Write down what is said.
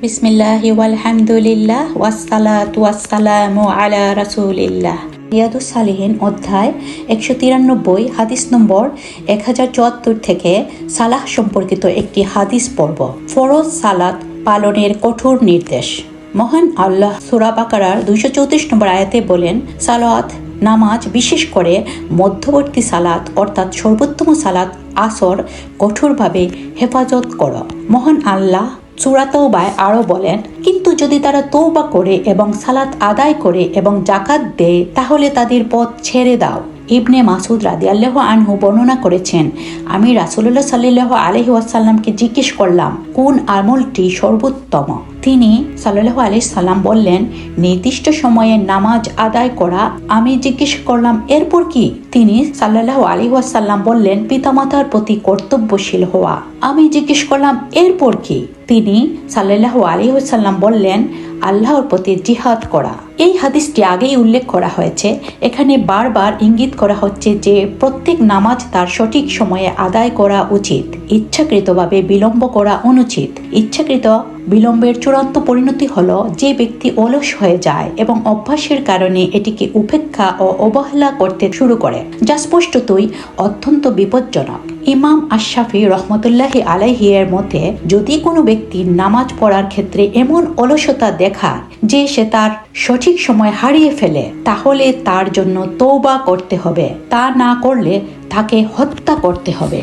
বিসমিল্লাহি ওয়ালহামদুলিল্লাহ ওয়াসসালাতু ওয়াসসালামু আলা রাসূলিল্লাহ। রিয়াদুস সালিহিন অধ্যায় 193 হাদিস নম্বর 1074 থেকে সালাহ সম্পর্কিত একটি হাদিস পর্ব। ফরজ সালাত পালনের কঠোর নির্দেশ। মহান আল্লাহ সূরা বাকারার 234 নম্বর আয়াতে বলেন, সালাত নামাজ, বিশেষ করে মধ্যবর্তী সালাত অর্থাৎ সর্বোত্তম সালাত আসর কঠোরভাবে হেফাজত করো। মহান আল্লাহ সূরা তাওবায় আরো বলেন, কিন্তু যদি তারা তওবা করে এবং সালাত আদায় করে এবং যাকাত দেয় তাহলে তাদের পথ ছেড়ে দাও। ইবনে মাসুদ রাদিয়াল্লাহু আনহু বর্ণনা করেছেন, আমি রাসূলুল্লাহ সাল্লাল্লাহু আলাইহি ওয়াসাল্লামকে জিজ্ঞেস করলাম, কোন আমলটি সর্বোত্তম? তিনি সাল্লাল্লাহু আলাইহি সাল্লাম বললেন, নির্দিষ্ট সময়ে নামাজ আদায় করা। আমি জিজ্ঞেস করলাম, এরপর কি? তিনি সাল্লাল্লাহু আলাইহি ওয়াসাল্লাম বললেন, পিতামাতার প্রতি কর্তব্যশীল হওয়া। আমি জিজ্ঞেস করলাম, এরপর কি? তিনি সাল্লাল্লাহু আলাইহি ওয়াসাল্লাম বললেন, আল্লাহর প্রতি জিহাদ করা। এই হাদিসটি আগেই উল্লেখ করা হয়েছে। এখানে বারবার ইঙ্গিত করা হচ্ছে যে প্রত্যেক নামাজ তার সঠিক সময়ে আদায় করা উচিত। ইচ্ছাকৃতভাবে বিলম্ব করা অনুচিত। ইচ্ছাকৃত বিলম্বের চূড়ান্ত পরিণতি হলো যে ব্যক্তি অলস হয়ে যায় এবং অভ্যাসের কারণে এটিকে উপেক্ষা ও অবহেলা করতে শুরু করে, যা স্পষ্টতই অত্যন্ত বিপজ্জনক। ইমাম আশ-শাফি রহমতুল্লাহি আলাইহি এর মতে, যদি কোনো ব্যক্তি নামাজ পড়ার ক্ষেত্রে এমন অলসতা দেখায় যে সে তার সঠিক সময় হারিয়ে ফেলে, তাহলে তার জন্য তওবা করতে হবে। তা না করলে তাকে হত্যা করতে হবে।